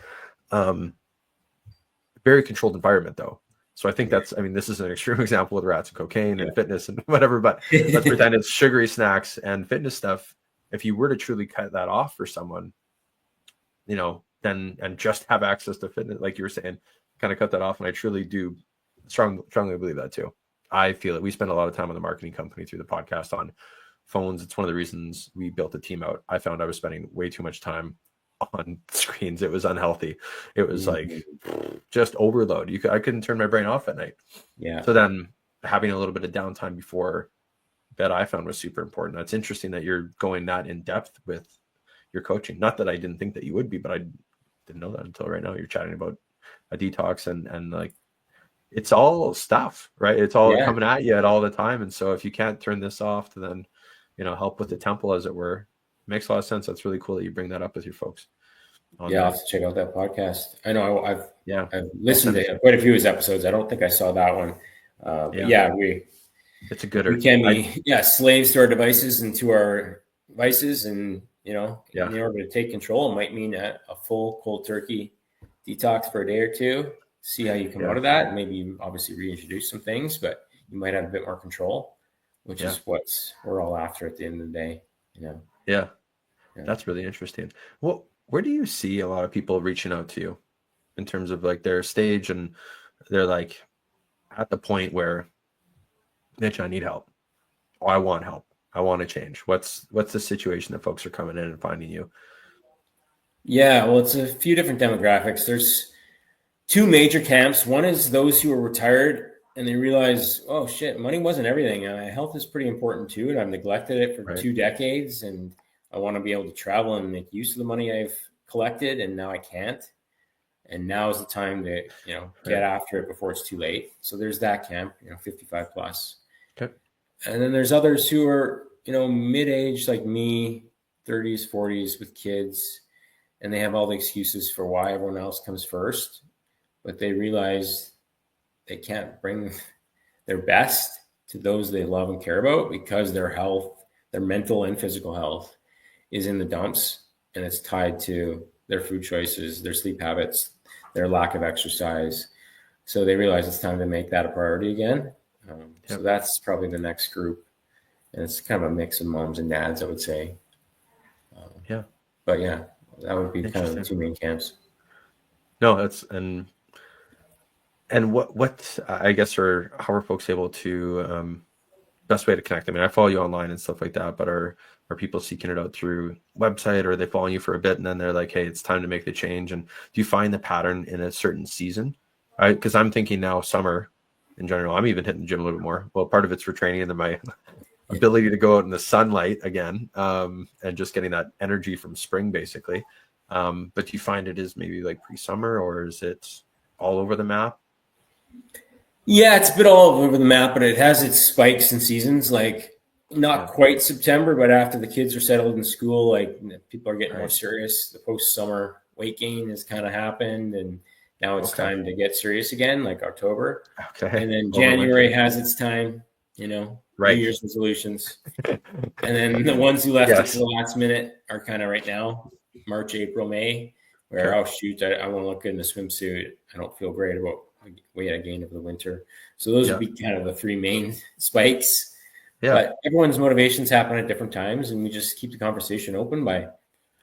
Very controlled environment though. So I think this is an extreme example with rats and cocaine and fitness and whatever, but let's pretend it's sugary snacks and fitness stuff. If you were to truly cut that off for someone, then and just have access to fitness, like you were saying, kind of cut that off. And I truly do strongly believe that too. I feel it. We spend a lot of time on the marketing company through the podcast on phones. It's one of the reasons we built the team out. I found I was spending way too much time on screens. It was unhealthy. It was like just overload. I couldn't turn my brain off at night. Yeah. So then having a little bit of downtime before bed, I found was super important. That's interesting that you're going that in depth with your coaching. Not that I didn't think that you would be, but I didn't know that until right now. You're chatting about a detox and like, it's all stuff, right? It's all coming at you at all the time. And so if you can't turn this off to then, help with the temple, as it were, it makes a lot of sense. That's really cool that you bring that up with your folks. I'll have to check out that podcast. I know I've listened to quite a few of his episodes. I don't think I saw that one. It's a good. We can be slaves to our devices and to our vices, and in order to take control, it might mean a full cold turkey detox for a day or two. See how you come out of that. Maybe you obviously reintroduce some things, but you might have a bit more control, which is what we're all after at the end of the day. Yeah. That's really interesting. Well, where do you see a lot of people reaching out to you in terms of like their stage, and they're like at the point where, Mitch, I need help. Oh, I want help. I want to change. What's the situation that folks are coming in and finding you? Yeah, well, it's a few different demographics. There's two major camps. One is those who are retired and they realize, oh shit, money wasn't everything. Health is pretty important too, and I've neglected it for 2 decades, and I want to be able to travel and make use of the money I've collected, and now I can't. And now is the time to, get after it before it's too late. So there's that camp, 55 plus. Okay. And then there's others who are, mid-age like me, 30s, 40s with kids, and they have all the excuses for why everyone else comes first, but they realize they can't bring their best to those they love and care about because their health, their mental and physical health is in the dumps, and it's tied to their food choices, their sleep habits, their lack of exercise. So they realize it's time to make that a priority again. So that's probably the next group. And it's kind of a mix of moms and dads, I would say. But that would be kind of the two main camps. No, that's, and what I guess, or how are folks able to, best way to connect? I mean, I follow you online and stuff like that, but are people seeking it out through website, or are they following you for a bit and then they're like, hey, it's time to make the change? And do you find the pattern in a certain season? Because I'm thinking now summer in general, I'm even hitting the gym a little bit more. Well, part of it's for training and then my ability to go out in the sunlight again, and just getting that energy from spring basically. But do you find it is maybe like pre-summer, or is it all over the map? Yeah, it's a bit all over the map, but it has its spikes and seasons, like not quite September, but after the kids are settled in school, like people are getting more serious. The post-summer weight gain has kind of happened, and now it's time to get serious again, like October. Okay. And then January has its time, New Year's resolutions. And then the ones who left it to the last minute are kind of right now, March, April, May, where, oh shoot, I want to look good in the swimsuit. I don't feel great about weight I gained over the winter. So those would be kind of the three main spikes. Yeah. But everyone's motivations happen at different times, and we just keep the conversation open by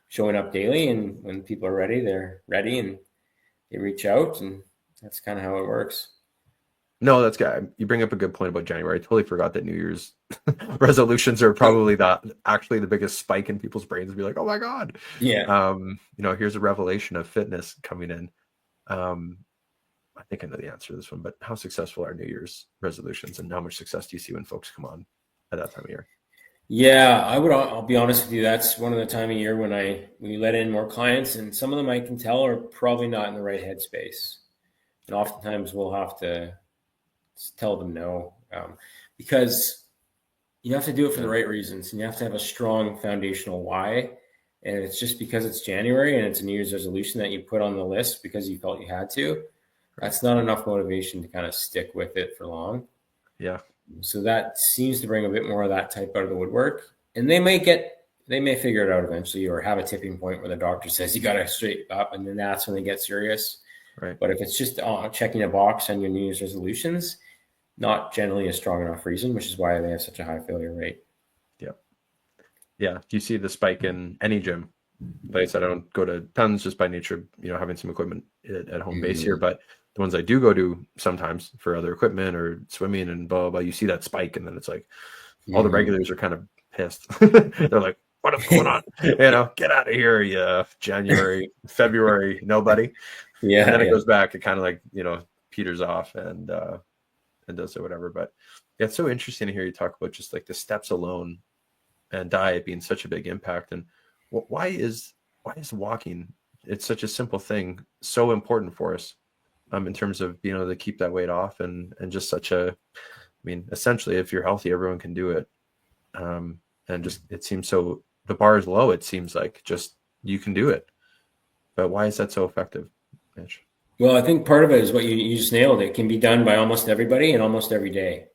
showing up daily. And when people are ready, they're ready, and they reach out, and that's kind of how it works. No, that's good. You bring up a good point about January. I totally forgot that New Year's resolutions are probably actually the biggest spike in people's brains, and be like, oh my God. Yeah. Here's a revelation of fitness coming in. I think I know the answer to this one, but how successful are New Year's resolutions, and how much success do you see when folks come on at that time of year? Yeah, I'll be honest with you. That's one of the time of year when we let in more clients, and some of them I can tell are probably not in the right headspace. And oftentimes we'll have to tell them no, because you have to do it for the right reasons, and you have to have a strong foundational why. And it's just because it's January and it's a New Year's resolution that you put on the list because you felt you had to. That's not enough motivation to kind of stick with it for long. Yeah. So that seems to bring a bit more of that type out of the woodwork. And they may figure it out eventually, or have a tipping point where the doctor says you got to straighten up, and then that's when they get serious. Right. But if it's just checking a box on your New Year's resolutions, not generally a strong enough reason, which is why they have such a high failure rate. Yeah. Yeah. Do you see the spike in any gym like I said, I don't go to tons just by nature, having some equipment at home base here, but the ones I do go to sometimes for other equipment or swimming and blah, blah, blah, you see that spike, and then it's like all the regulars are kind of pissed. They're like, what is going on? Get out of here, January, February, nobody. Yeah. And then it goes back. It kind of like, peters off and does or whatever. But yeah, it's so interesting to hear you talk about just like the steps alone and diet being such a big impact. And why is walking, it's such a simple thing, so important for us in terms of being able to keep that weight off and just such a, essentially, if you're healthy, everyone can do it. And just, it seems so, the bar is low. It seems like just, you can do it. But why is that so effective, Mitch? Well, I think part of it is what you just nailed. It can be done by almost everybody and almost every day.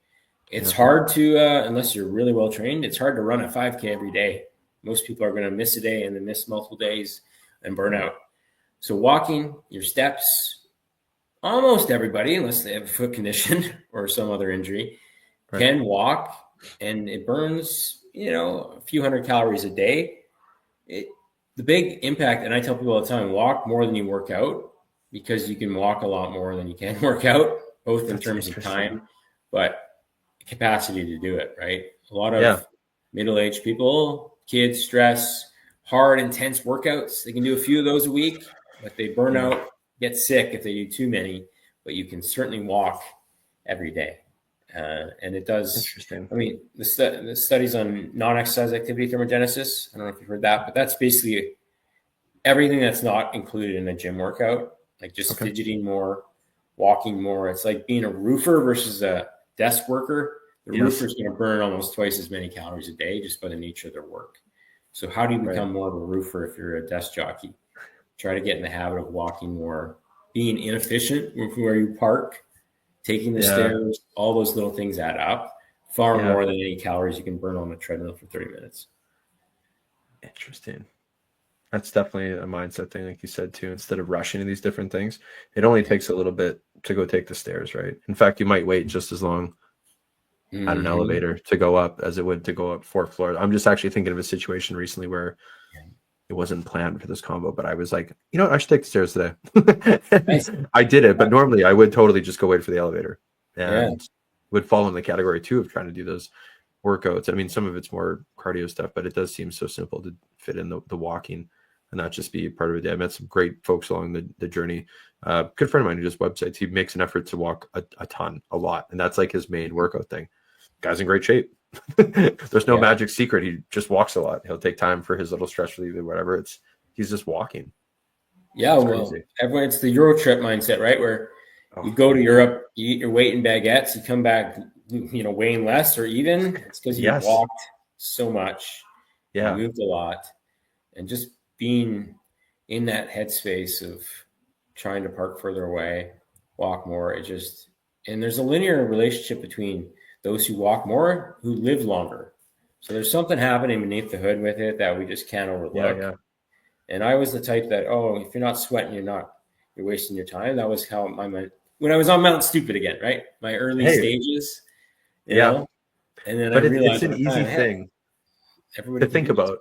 It's hard to, unless you're really well trained, it's hard to run a 5K every day. Most people are going to miss a day and then miss multiple days and burn out. So walking, your steps, almost everybody, unless they have a foot condition or some other injury, can walk, and it burns, a few hundred calories a day. The big impact, and I tell people all the time, walk more than you work out, because you can walk a lot more than you can work out, both in terms of time, but capacity to do it, right? A lot of middle-aged people, kids, stress, hard, intense workouts. They can do a few of those a week, but they burn out, get sick if they do too many. But you can certainly walk every day. And it does. Interesting. The studies on non-exercise activity thermogenesis, I don't know if you've heard that, but that's basically everything that's not included in a gym workout, like just fidgeting more, walking more. It's like being a roofer versus a desk worker. The roofer is going to burn almost twice as many calories a day just by the nature of their work. So how do you become more of a roofer if you're a desk jockey? Try to get in the habit of walking more, being inefficient with where you park, taking the stairs, all those little things add up far more than any calories you can burn on a treadmill for 30 minutes. Interesting. That's definitely a mindset thing, like you said, too. Instead of rushing to these different things, it only takes a little bit to go take the stairs, right? In fact, you might wait just as long at an elevator to go up as it would to go up 4 floors. I'm just actually thinking of a situation recently where it wasn't planned for this combo, but I was like, I should take the stairs today. I did it, but normally I would totally just go wait for the elevator and would fall in the category too of trying to do those workouts. Some of it's more cardio stuff, but it does seem so simple to fit in the walking and not just be part of it. I met some great folks along the journey. Good friend of mine who does websites. He makes an effort to walk a lot. And that's like his main workout thing. Guy's in great shape. There's no magic secret. He just walks a lot. He'll take time for his little stress relief or whatever. He's just walking. Yeah, everyone, it's the Euro trip mindset, right? Where you go to Europe, you eat your weight in baguettes, you come back, weighing less or even. It's because you walked so much, you moved a lot, and just being in that headspace of trying to park further away, walk more. And there's a linear relationship between those who walk more, who live longer. So there's something happening beneath the hood with it that we just can't overlook. Yeah. And I was the type that, if you're not sweating, you're wasting your time. That was how when I was on Mount Stupid again, right? My early stages, you know? And then I realized it's an easy thing to think about,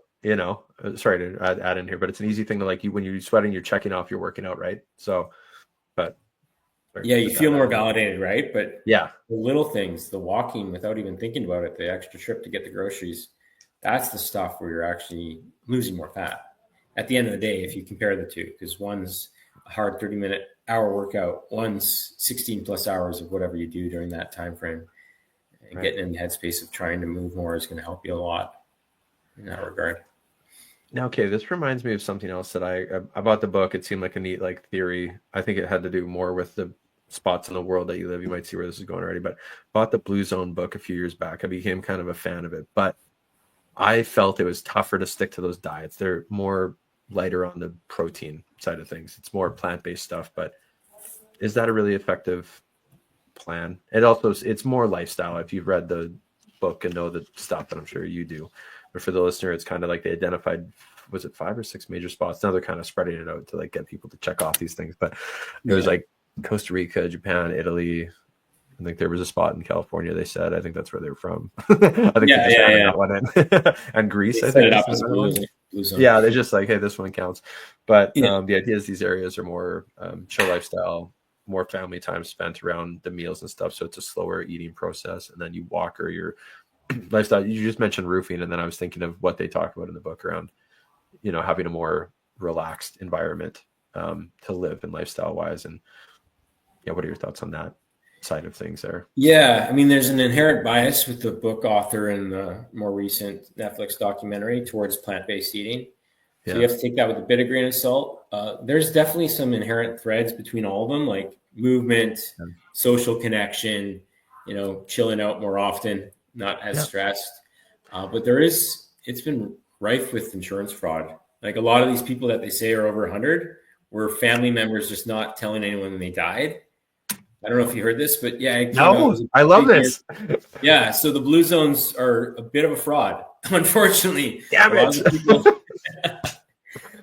sorry to add in here, but it's an easy thing to when you're sweating, you're checking off you're working out, right? So, but you feel more validated, right? But the little things, the walking without even thinking about it, the extra trip to get the groceries, that's the stuff where you're actually losing more fat at the end of the day, if you compare the two, because one's a hard 30-minute hour workout, one's 16 plus hours of whatever you do during that time frame. And getting in the headspace of trying to move more is going to help you a lot in that regard. Now, okay, this reminds me of something else that I bought the book. It seemed like a neat theory. I think it had to do more with the spots in the world that you live. You might see where this is going already, but bought the Blue Zone book a few years back. I became kind of a fan of it, but I felt it was tougher to stick to those diets. They're more lighter on the protein side of things. It's more plant-based stuff, but is that a really effective plan? It's more lifestyle. If you've read the book and know the stuff, and I'm sure you do, but for the listener, it's kind of like they identified, was it 5 or 6 major spots? Now they're kind of spreading it out to get people to check off these things, but it was Costa Rica, Japan, Italy, I think there was a spot in California. They said, I think that's where they're from. I think they just added that one in. And Greece, they I think. Set it up as a blue zone. Yeah, they're just like, hey, this one counts. But the idea is these areas are more chill lifestyle, more family time spent around the meals and stuff. So it's a slower eating process. And then you walk or your lifestyle. You just mentioned roofing, and then I was thinking of what they talk about in the book around, having a more relaxed environment to live in lifestyle wise. And what are your thoughts on that side of things there? Yeah, I mean, there's an inherent bias with the book author and the more recent Netflix documentary towards plant-based eating. So you have to take that with a bit of grain of salt. There's definitely some inherent threads between all of them, like movement, social connection, chilling out more often, not as stressed. But it's been rife with insurance fraud. Like a lot of these people that they say are over 100 were family members just not telling anyone when they died. I don't know if you heard this, but I love this. Yeah, so the blue zones are a bit of a fraud, unfortunately. Damn it.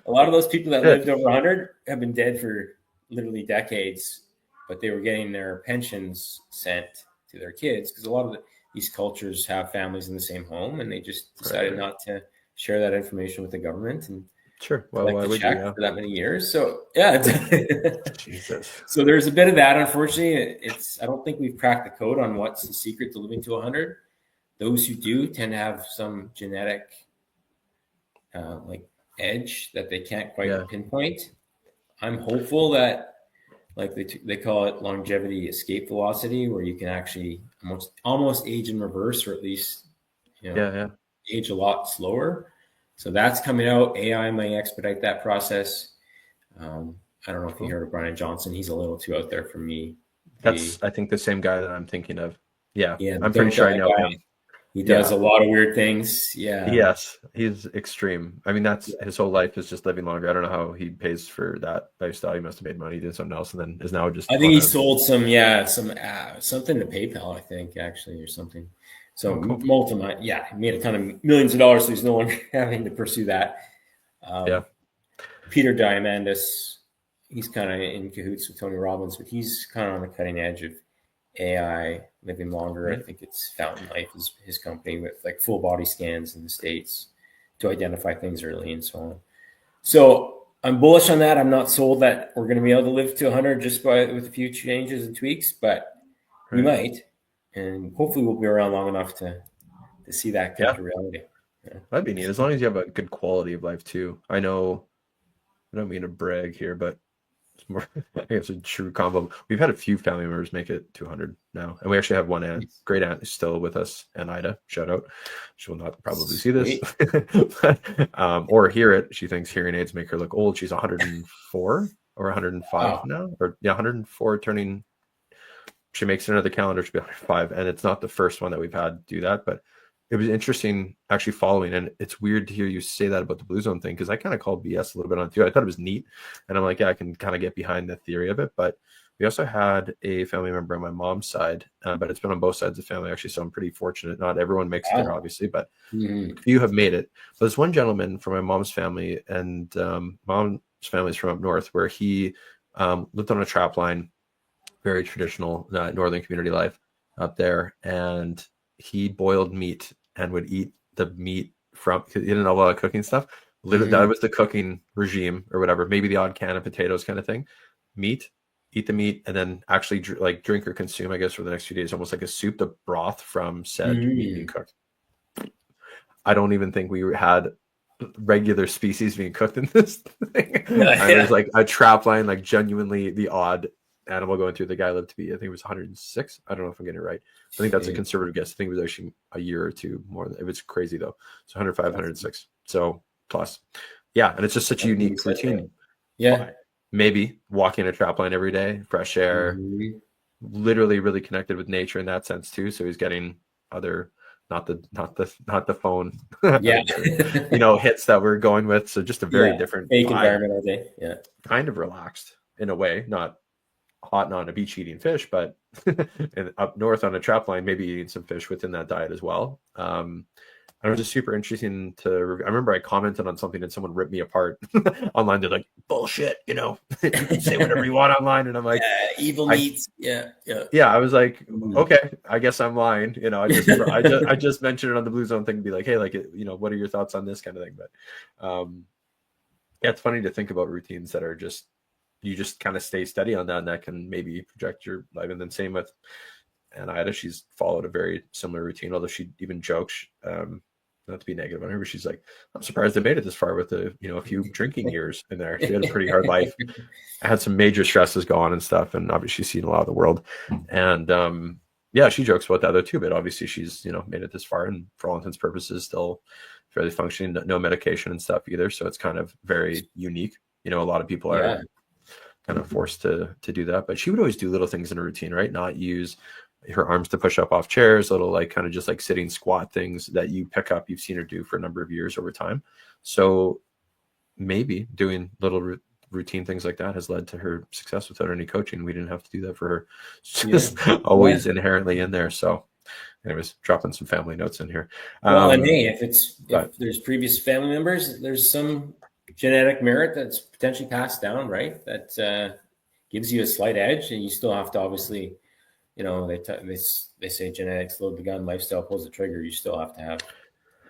A lot of those people that lived over 100 have been dead for literally decades, but they were getting their pensions sent to their kids because a lot of these cultures have families in the same home, and they just decided not to share that information with the government and well, why would you for that many years. So Jesus. So there's a bit of that. Unfortunately, I don't think we've cracked the code on what's the secret to living to 100. Those who do tend to have some genetic edge that they can't quite pinpoint. I'm hopeful that they call it longevity escape velocity, where you can actually almost age in reverse, or at least age a lot slower. So that's coming out. AI may expedite that process. I don't know if you heard of Brian Johnson. He's a little too out there for me. That's, I think, the same guy that I'm thinking of. Yeah, I'm pretty sure I know him. He does a lot of weird things. Yeah. Yes, he's extreme. I mean, that's his whole life is just living longer. I don't know how he pays for that lifestyle. He must have made money doing something else, and then is now just. I think he sold something to PayPal. I think actually, or something. So he made a ton of millions of dollars. So he's no longer having to pursue that. Peter Diamandis, he's kind of in cahoots with Tony Robbins, but he's kind of on the cutting edge of AI living longer. I think it's Fountain Life is his company with like full body scans in the States to identify things early and so on. So I'm bullish on that. I'm not sold that we're going to be able to live to 100 just with a few changes and tweaks, but we might. And hopefully we'll be around long enough to see that come to reality. Yeah. That'd be neat, as long as you have a good quality of life too. I know, I don't mean to brag here, but it's more, I think it's a true combo. We've had a few family members make it to 100 now. And we actually have one aunt, great aunt, who's still with us, and Ida, shout out. She will not probably see this or hear it. She thinks hearing aids make her look old. She's 104 or 105 now, or 104 turning. She makes another calendar, she'll be 105. And it's not the first one that we've had do that, but it was interesting actually following. And it's weird to hear you say that about the Blue Zone thing, because I kind of called BS a little bit on it too. I thought it was neat. And I'm like, I can kind of get behind the theory of it. But we also had a family member on my mom's side, but it's been on both sides of the family actually. So I'm pretty fortunate. Not everyone makes it there, obviously, but few have made it. But there's one gentleman from my mom's family, and mom's family is from up north, where he lived on a trap line. Very traditional northern community life up there, and he boiled meat and would eat the meat from. He didn't know a lot of cooking stuff. Literally, that was the cooking regime or whatever. Maybe the odd can of potatoes kind of thing. Eat the meat, and then actually drink or consume, I guess, for the next few days, almost like a soup, the broth from said meat being cooked. I don't even think we had regular species being cooked in this thing. It was like a trap line, like genuinely the odd animal going through. The guy lived to be, I think it was 106. I don't know if I'm getting it right. I think that's a conservative guess. I think it was actually a year or two more. It was crazy though. So 105, 106. So plus. Yeah. And it's just such a unique routine. Yeah. Maybe walking a trap line every day, fresh air, literally really connected with nature in that sense too. So he's getting other, not the phone, hits that we're going with. So just a very different fake environment all day. Yeah. Kind of relaxed in a way, not hot and on a beach eating fish, but up north on a trap line, maybe eating some fish within that diet as well. it was just super interesting to I remember I commented on something and someone ripped me apart online. They're like, bullshit, you can say whatever you want online. And I'm like, evil meats. Yeah. I was like, okay, I guess I'm lying. I just mentioned it on the Blue Zone thing to be like, hey, like, what are your thoughts on this kind of thing? But it's funny to think about routines that are you just kind of stay steady on that, and that can maybe project your life. And then same with Ida, she's followed a very similar routine, although she even jokes, not to be negative on her, but she's like, I'm surprised they made it this far with a few drinking years in there. She had a pretty hard life. I had some major stresses go on and stuff, and obviously she's seen a lot of the world. And she jokes about that though too, but obviously she's made it this far, and for all intents and purposes still fairly functioning, no medication and stuff either. So it's kind of very unique. A lot of people are kind of forced to do that, but she would always do little things in a routine, right? Not use her arms to push up off chairs, little like kind of just like sitting squat things that you pick up, you've seen her do for a number of years over time. So maybe doing little routine things like that has led to her success without any coaching. We didn't have to do that for her. It's just always inherently in there. So anyways, dropping some family notes in here. Well, and hey, if there's previous family members, there's some genetic merit that's potentially passed down, right? That gives you a slight edge, and you still have to obviously, they say genetics load the gun, lifestyle pulls the trigger. You still have to have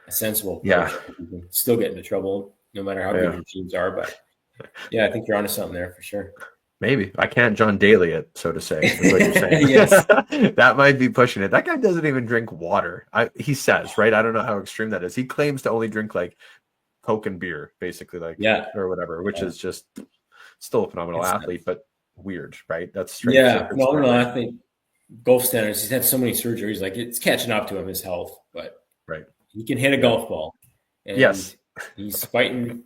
a sensible approach. You can still get into trouble no matter how good your teams are. But I think you're onto something there for sure. Maybe I can't John Daly it, so to say. Is what you're saying. Yes. That might be pushing it. That guy doesn't even drink water. He says, right? I don't know how extreme that is. He claims to only drink like Coke and beer, basically, or whatever, which is just still a phenomenal athlete, but weird, right? That's strange. Phenomenal athlete. Golf standards. He's had so many surgeries, like it's catching up to him, his health, but he can hit a golf ball. And he's fighting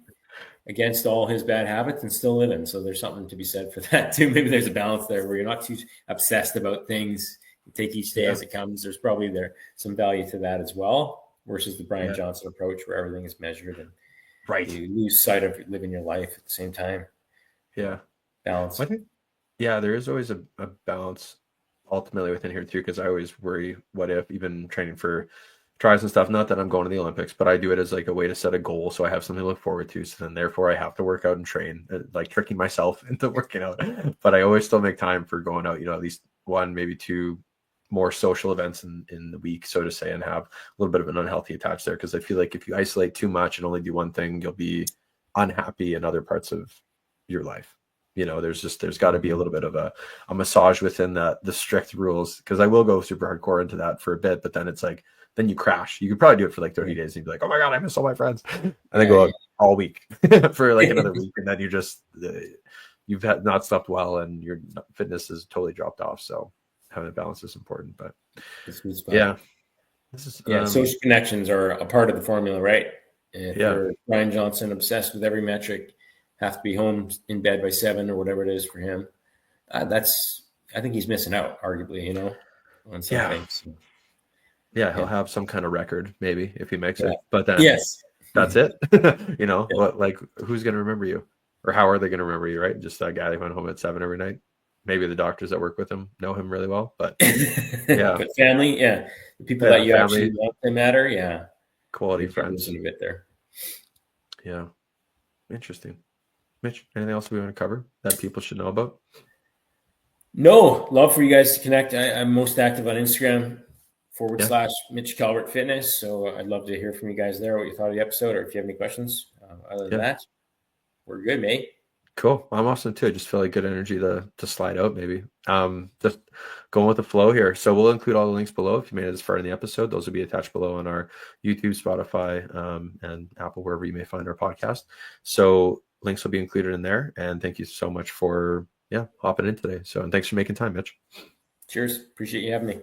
against all his bad habits and still living. So there's something to be said for that too. Maybe there's a balance there where you're not too obsessed about things. You take each day as it comes. There's probably some value to that as well, versus the Brian Johnson approach where everything is measured and you lose sight of living your life at the same time. Yeah. Balance. I think, there is always a balance ultimately within here too, because I always worry, what if, even training for tries and stuff, not that I'm going to the Olympics, but I do it as like a way to set a goal, so I have something to look forward to. So then therefore I have to work out and train, like tricking myself into working out. But I always still make time for going out, at least one, maybe two more social events in the week, so to say, and have a little bit of an unhealthy attach there, because I feel like if you isolate too much and only do one thing, you'll be unhappy in other parts of your life. There's got to be a little bit of a massage within the strict rules, because I will go super hardcore into that for a bit, but then it's like, then you crash. You could probably do it for like 30 days and you'd be like, oh my God, I miss all my friends. And then go out all week for like another week. And then you've not slept well and your fitness is totally dropped off. So having a balance is important, but social connections are a part of the formula, right? If you're Brian Johnson, obsessed with every metric, have to be home in bed by 7 or whatever it is for him. I think he's missing out, arguably, on some things. Yeah, he'll have some kind of record, maybe, if he makes it. But then that's it. What, like, who's going to remember you? Or how are they going to remember you, right? Just that guy that went home at 7 every night. Maybe the doctors that work with him know him really well. But but family, the people that you actually love, they matter. Quality friends. A bit there. Yeah. Interesting. Mitch, anything else we want to cover that people should know about? No, love for you guys to connect. I'm most active on Instagram / Mitch Calvert Fitness. So I'd love to hear from you guys there, what you thought of the episode, or if you have any questions. Other than that, we're good, mate. Cool. I'm awesome too. I just feel like good energy to slide out, maybe. Just going with the flow here. So we'll include all the links below if you made it this far in the episode. Those will be attached below on our YouTube, Spotify, and Apple, wherever you may find our podcast. So links will be included in there. And thank you so much for hopping in today. So, and thanks for making time, Mitch. Cheers. Appreciate you having me.